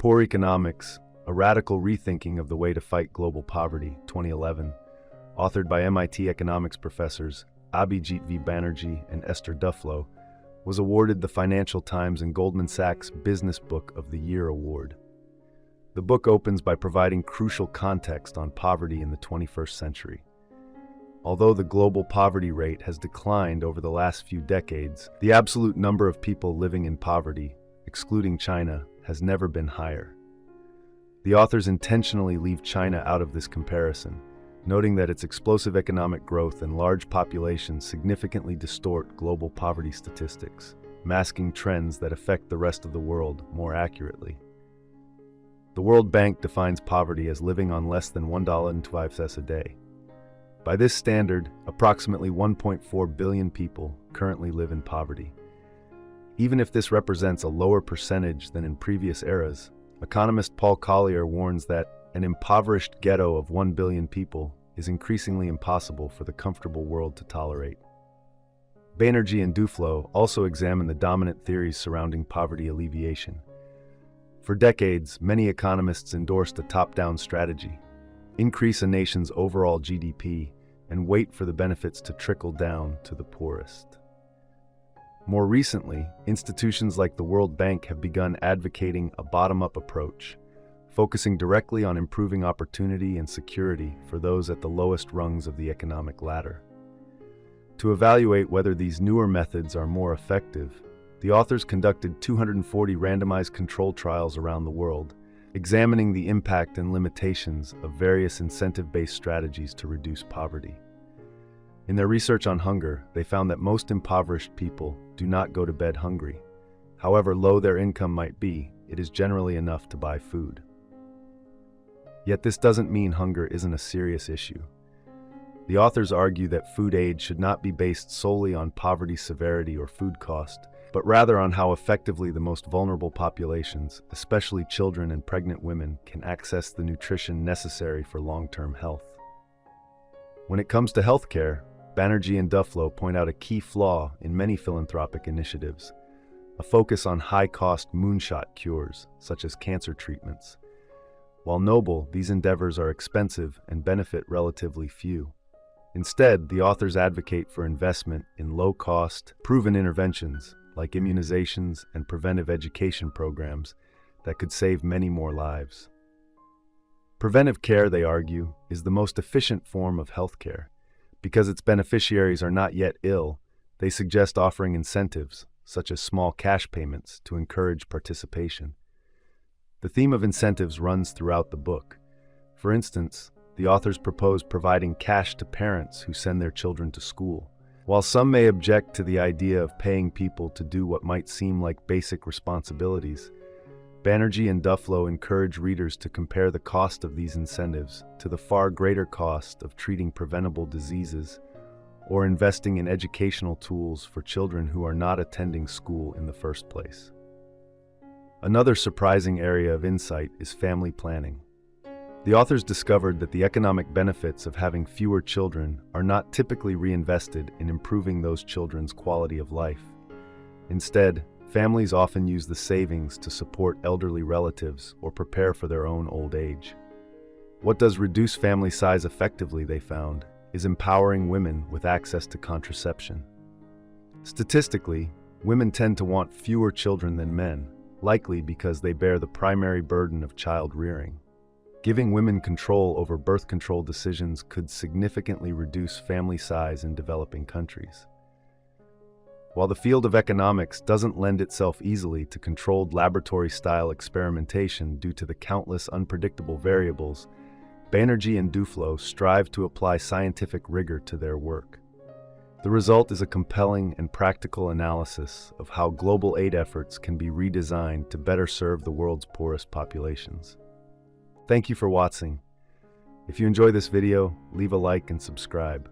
Poor Economics, A Radical Rethinking of the Way to Fight Global Poverty, 2011, authored by MIT economics professors Abhijit V. Banerjee and Esther Duflo, was awarded the Financial Times and Goldman Sachs Business Book of the Year award. The book opens by providing crucial context on poverty in the 21st century. Although the global poverty rate has declined over the last few decades, the absolute number of people living in poverty, excluding China, has never been higher. The authors intentionally leave China out of this comparison, noting that its explosive economic growth and large population significantly distort global poverty statistics, masking trends that affect the rest of the world more accurately. The World Bank defines poverty as living on less than $1.05 a day. By this standard, approximately 1.4 billion people currently live in poverty. Even if this represents a lower percentage than in previous eras, economist Paul Collier warns that an impoverished ghetto of 1 billion people is increasingly impossible for the comfortable world to tolerate. Banerjee and Duflo also examine the dominant theories surrounding poverty alleviation. For decades, many economists endorsed a top-down strategy: increase a nation's overall GDP and wait for the benefits to trickle down to the poorest. More recently, institutions like the World Bank have begun advocating a bottom-up approach, focusing directly on improving opportunity and security for those at the lowest rungs of the economic ladder. To evaluate whether these newer methods are more effective, the authors conducted 240 randomized controlled trials around the world, examining the impact and limitations of various incentive-based strategies to reduce poverty. In their research on hunger, they found that most impoverished people do not go to bed hungry. However low their income might be, it is generally enough to buy food. Yet this doesn't mean hunger isn't a serious issue. The authors argue that food aid should not be based solely on poverty severity or food cost, but rather on how effectively the most vulnerable populations, especially children and pregnant women, can access the nutrition necessary for long-term health. When it comes to healthcare, Banerjee and Duflo point out a key flaw in many philanthropic initiatives: a focus on high-cost moonshot cures, such as cancer treatments. While noble, these endeavors are expensive and benefit relatively few. Instead, the authors advocate for investment in low-cost, proven interventions like immunizations and preventive education programs that could save many more lives. Preventive care, they argue, is the most efficient form of healthcare. Because its beneficiaries are not yet ill, they suggest offering incentives, such as small cash payments, to encourage participation. The theme of incentives runs throughout the book. For instance, the authors propose providing cash to parents who send their children to school. While some may object to the idea of paying people to do what might seem like basic responsibilities, Banerjee and Duflo encourage readers to compare the cost of these incentives to the far greater cost of treating preventable diseases or investing in educational tools for children who are not attending school in the first place. Another surprising area of insight is family planning. The authors discovered that the economic benefits of having fewer children are not typically reinvested in improving those children's quality of life. Instead, families often use the savings to support elderly relatives or prepare for their own old age. What does reduce family size effectively, they found, is empowering women with access to contraception. Statistically, women tend to want fewer children than men, likely because they bear the primary burden of child rearing. Giving women control over birth control decisions could significantly reduce family size in developing countries. While the field of economics doesn't lend itself easily to controlled laboratory-style experimentation due to the countless unpredictable variables, Banerjee and Duflo strive to apply scientific rigor to their work. The result is a compelling and practical analysis of how global aid efforts can be redesigned to better serve the world's poorest populations. Thank you for watching. If you enjoy this video, leave a like and subscribe.